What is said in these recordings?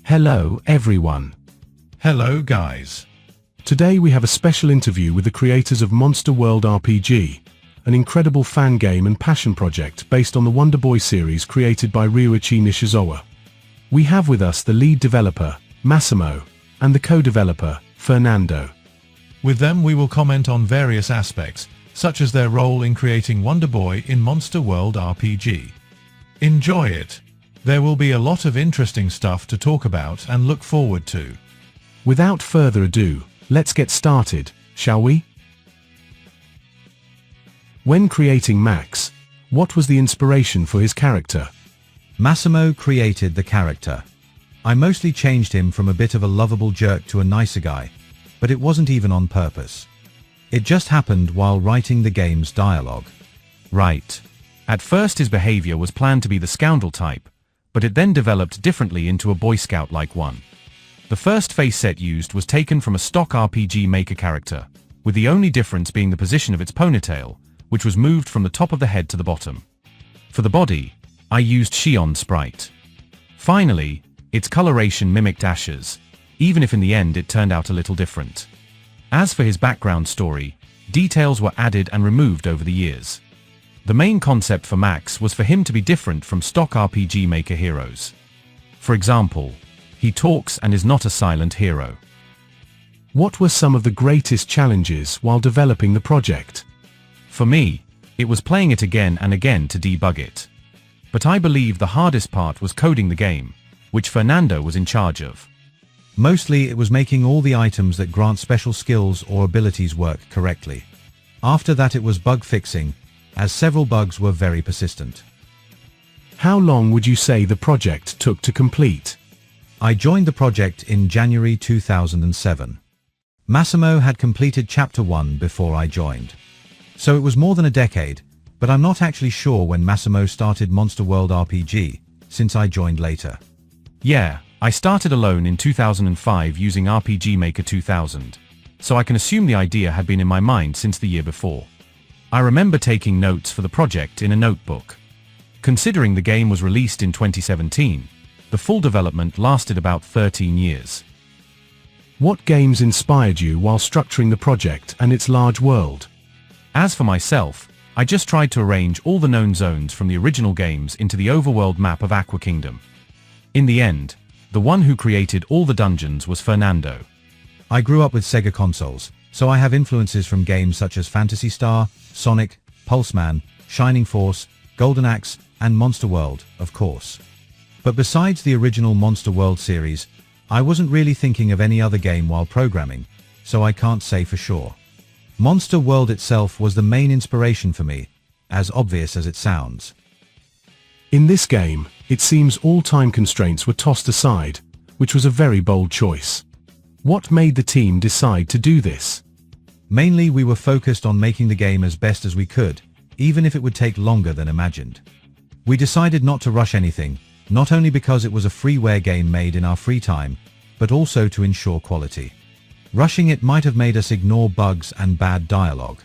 Hello, everyone. Hello, guys. Today we have a special interview with the creators of Monster World RPG, an incredible fan game and passion project based on the Wonder Boy series created by Ryuichi Nishizawa. We have with us the lead developer, Massimo, and the co-developer, Fernando. With them we will comment on various aspects, such as their role in creating Wonder Boy in Monster World RPG. Enjoy it! There will be a lot of interesting stuff to talk about and look forward to. Without further ado, let's get started, shall we? When creating Max, what was the inspiration for his character? Massimo created the character. I mostly changed him from a bit of a lovable jerk to a nicer guy, but it wasn't even on purpose. It just happened while writing the game's dialogue. Right. At first his behavior was planned to be the scoundrel type, but it then developed differently into a Boy Scout-like one. The first face set used was taken from a stock RPG Maker character, with the only difference being the position of its ponytail, which was moved from the top of the head to the bottom. For the body, I used Shion Sprite. Finally, its coloration mimicked Ash's, even if in the end it turned out a little different. As for his background story, details were added and removed over the years. The main concept for Max was for him to be different from stock RPG Maker heroes. For example, he talks and is not a silent hero. What were some of the greatest challenges while developing the project? For me, it was playing it again and again to debug it. But I believe the hardest part was coding the game, which Fernando was in charge of. Mostly it was making all the items that grant special skills or abilities work correctly. After that it was bug fixing, as several bugs were very persistent. How long would you say the project took to complete? I joined the project in January 2007. Massimo had completed Chapter 1 before I joined. So it was more than a decade, but I'm not actually sure when Massimo started Monster World RPG, since I joined later. Yeah, I started alone in 2005 using RPG Maker 2000, so I can assume the idea had been in my mind since the year before. I remember taking notes for the project in a notebook. Considering the game was released in 2017, the full development lasted about 13 years. What games inspired you while structuring the project and its large world? As for myself, I just tried to arrange all the known zones from the original games into the overworld map of Aqua Kingdom. In the end, the one who created all the dungeons was Fernando. I grew up with Sega consoles, so I have influences from games such as Phantasy Star, Sonic, Pulseman, Shining Force, Golden Axe, and Monster World, of course. But besides the original Monster World series, I wasn't really thinking of any other game while programming, so I can't say for sure. Monster World itself was the main inspiration for me, as obvious as it sounds. In this game, it seems all time constraints were tossed aside, which was a very bold choice. What made the team decide to do this? Mainly we were focused on making the game as best as we could, even if it would take longer than imagined. We decided not to rush anything, not only because it was a freeware game made in our free time, but also to ensure quality. Rushing it might have made us ignore bugs and bad dialogue.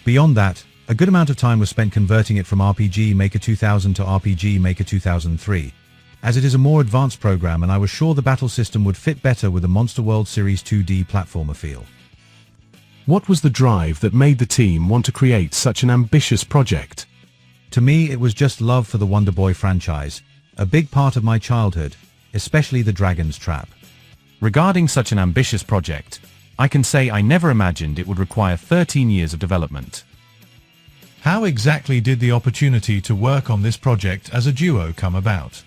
Beyond that, a good amount of time was spent converting it from RPG Maker 2000 to RPG Maker 2003, as it is a more advanced program and I was sure the battle system would fit better with the Monster World Series 2D platformer feel. What was the drive that made the team want to create such an ambitious project? To me, it was just love for the Wonder Boy franchise, a big part of my childhood, especially the Dragon's Trap. Regarding such an ambitious project, I can say I never imagined it would require 13 years of development. How exactly did the opportunity to work on this project as a duo come about?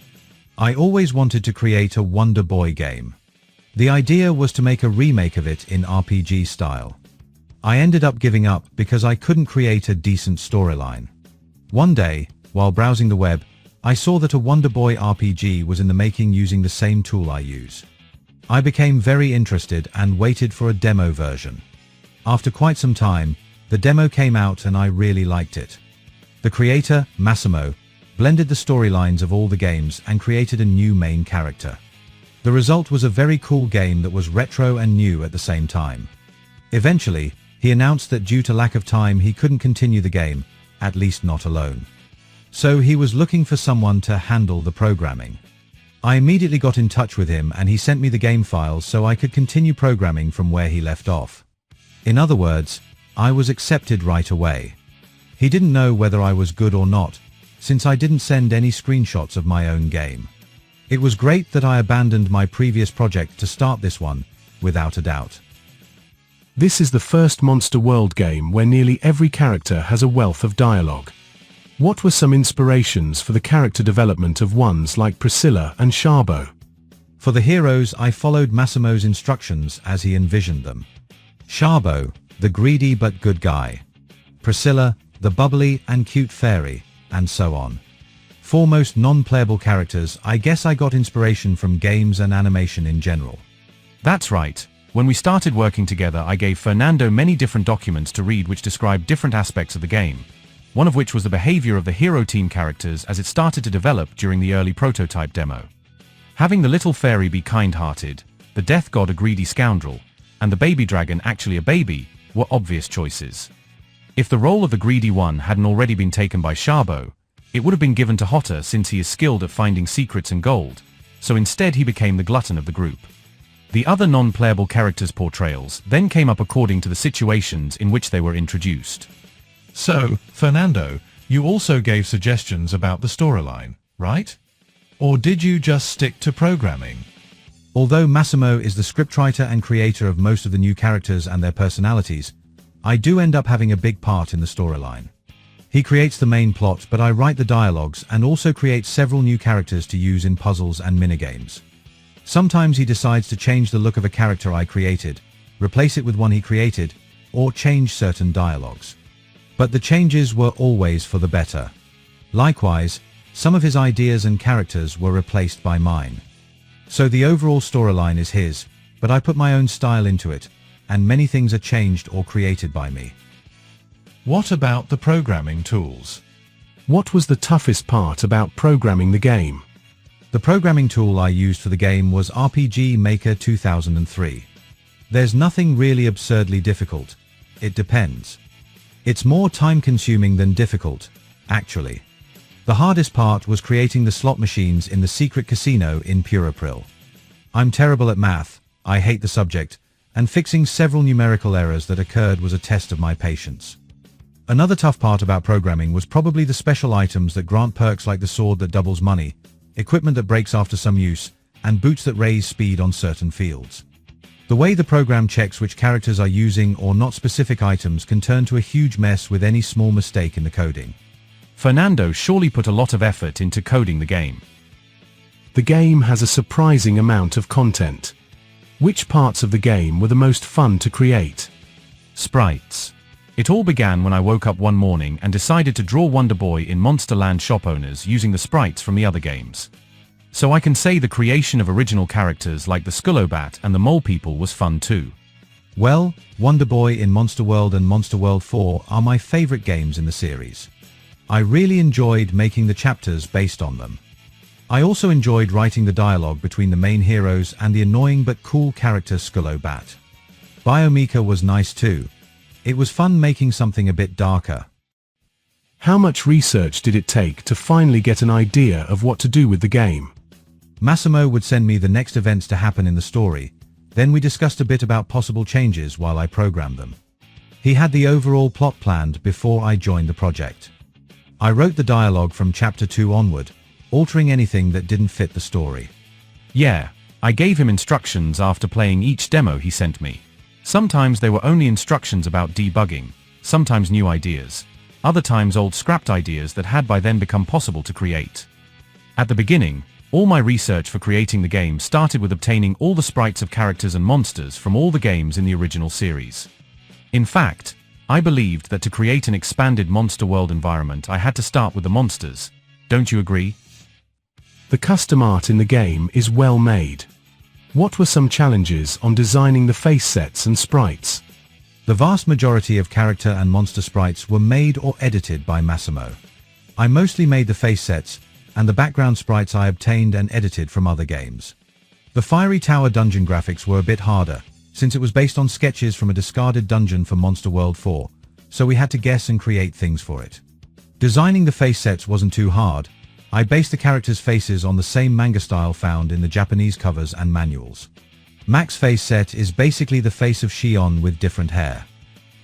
I always wanted to create a Wonder Boy game. The idea was to make a remake of it in RPG style. I ended up giving up because I couldn't create a decent storyline. One day, while browsing the web, I saw that a Wonder Boy RPG was in the making using the same tool I use. I became very interested and waited for a demo version. After quite some time, the demo came out and I really liked it. The creator, Massimo, blended the storylines of all the games and created a new main character. The result was a very cool game that was retro and new at the same time. Eventually, he announced that due to lack of time he couldn't continue the game, at least not alone. So he was looking for someone to handle the programming. I immediately got in touch with him and he sent me the game files so I could continue programming from where he left off. In other words, I was accepted right away. He didn't know whether I was good or not, since I didn't send any screenshots of my own game. It was great that I abandoned my previous project to start this one, without a doubt. This is the first Monster World game where nearly every character has a wealth of dialogue. What were some inspirations for the character development of ones like Priscilla and Sharbo? For the heroes, I followed Massimo's instructions as he envisioned them. Sharbo, the greedy but good guy. Priscilla, the bubbly and cute fairy, and so on. For most non-playable characters, I guess I got inspiration from games and animation in general. That's right. When we started working together, I gave Fernando many different documents to read which described different aspects of the game, one of which was the behavior of the hero team characters as it started to develop during the early prototype demo. Having the little fairy be kind-hearted, the death god a greedy scoundrel, and the baby dragon actually a baby, were obvious choices. If the role of the greedy one hadn't already been taken by Sharbo, it would have been given to Hotter since he is skilled at finding secrets and gold, so instead he became the glutton of the group. The other non-playable characters' portrayals then came up according to the situations in which they were introduced. So, Fernando, you also gave suggestions about the storyline, right? Or did you just stick to programming? Although Massimo is the scriptwriter and creator of most of the new characters and their personalities, I do end up having a big part in the storyline. He creates the main plot, but I write the dialogues and also create several new characters to use in puzzles and minigames. Sometimes he decides to change the look of a character I created, replace it with one he created, or change certain dialogues. But the changes were always for the better. Likewise, some of his ideas and characters were replaced by mine. So the overall storyline is his, but I put my own style into it, and many things are changed or created by me. What about the programming tools? What was the toughest part about programming the game? The programming tool I used for the game was RPG Maker 2003. There's nothing really absurdly difficult. It depends. It's more time-consuming than difficult, actually. The hardest part was creating the slot machines in the secret casino in Purapril. I'm terrible at math, I hate the subject, and fixing several numerical errors that occurred was a test of my patience. Another tough part about programming was probably the special items that grant perks like the sword that doubles money, equipment that breaks after some use, and boots that raise speed on certain fields. The way the program checks which characters are using or not specific items can turn to a huge mess with any small mistake in the coding. Fernando surely put a lot of effort into coding the game. The game has a surprising amount of content. Which parts of the game were the most fun to create? Sprites. It all began when I woke up one morning and decided to draw Wonder Boy in Monsterland shop owners using the sprites from the other games. So I can say the creation of original characters like the Skullobat and the Mole People was fun too. Well, Wonder Boy in Monster World and Monster World 4 are my favorite games in the series. I really enjoyed making the chapters based on them. I also enjoyed writing the dialogue between the main heroes and the annoying but cool character Skullobat. Biomika was nice too. It was fun making something a bit darker. How much research did it take to finally get an idea of what to do with the game? Massimo would send me the next events to happen in the story, then we discussed a bit about possible changes while I programmed them. He had the overall plot planned before I joined the project. I wrote the dialogue from chapter 2 onward, altering anything that didn't fit the story. Yeah, I gave him instructions after playing each demo he sent me. Sometimes they were only instructions about debugging, sometimes new ideas, other times old scrapped ideas that had by then become possible to create. At the beginning, all my research for creating the game started with obtaining all the sprites of characters and monsters from all the games in the original series. In fact, I believed that to create an expanded Monster World environment I had to start with the monsters. Don't you agree? The custom art in the game is well made. What were some challenges on designing the face sets and sprites? The vast majority of character and monster sprites were made or edited by Massimo. I mostly made the face sets, and the background sprites I obtained and edited from other games. The Fiery Tower dungeon graphics were a bit harder, since it was based on sketches from a discarded dungeon for Monster World 4, so we had to guess and create things for it. Designing the face sets wasn't too hard, I based the characters' faces on the same manga style found in the Japanese covers and manuals. Mac's face set is basically the face of Shion with different hair.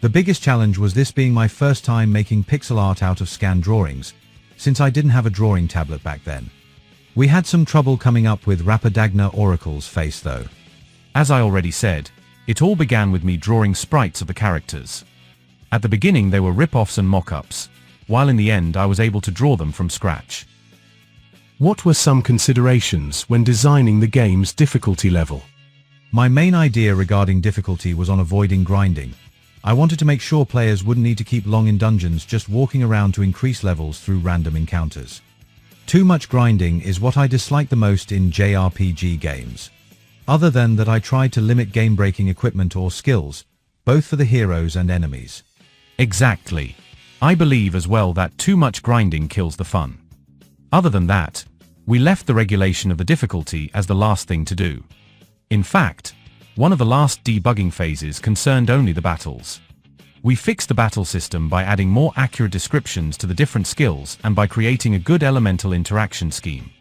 The biggest challenge was this being my first time making pixel art out of scanned drawings, since I didn't have a drawing tablet back then. We had some trouble coming up with Rapadagna Oracle's face though. As I already said, it all began with me drawing sprites of the characters. At the beginning they were rip-offs and mock-ups, while in the end I was able to draw them from scratch. What were some considerations when designing the game's difficulty level? My main idea regarding difficulty was on avoiding grinding. I wanted to make sure players wouldn't need to keep long in dungeons just walking around to increase levels through random encounters. Too much grinding is what I dislike the most in JRPG games. Other than that, I tried to limit game-breaking equipment or skills, both for the heroes and enemies. Exactly. I believe as well that too much grinding kills the fun. Other than that, we left the regulation of the difficulty as the last thing to do. In fact, one of the last debugging phases concerned only the battles. We fixed the battle system by adding more accurate descriptions to the different skills and by creating a good elemental interaction scheme.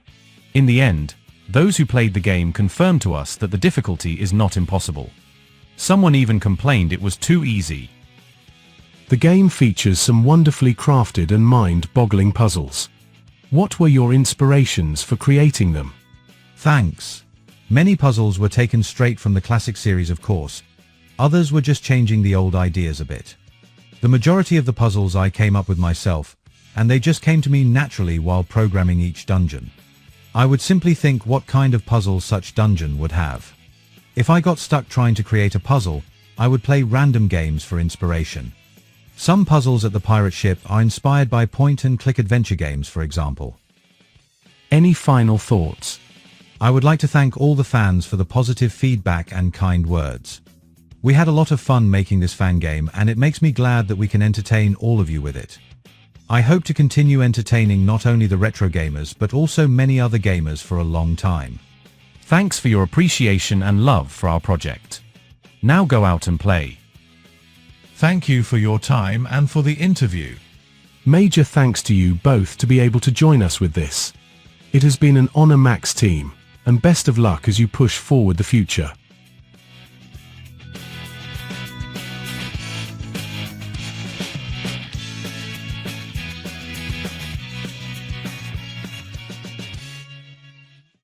In the end, those who played the game confirmed to us that the difficulty is not impossible. Someone even complained it was too easy. The game features some wonderfully crafted and mind-boggling puzzles. What were your inspirations for creating them? Thanks. Many puzzles were taken straight from the classic series, of course. Others were just changing the old ideas a bit. The majority of the puzzles I came up with myself, and they just came to me naturally while programming each dungeon. I would simply think what kind of puzzle such dungeon would have. If I got stuck trying to create a puzzle, I would play random games for inspiration. Some puzzles at the pirate ship are inspired by point-and-click adventure games, for example. Any final thoughts? I would like to thank all the fans for the positive feedback and kind words. We had a lot of fun making this fan game, and it makes me glad that we can entertain all of you with it. I hope to continue entertaining not only the retro gamers but also many other gamers for a long time. Thanks for your appreciation and love for our project. Now go out and play. Thank you for your time and for the interview. Major thanks to you both to be able to join us with this. It has been an honor, Max team, and best of luck as you push forward the future.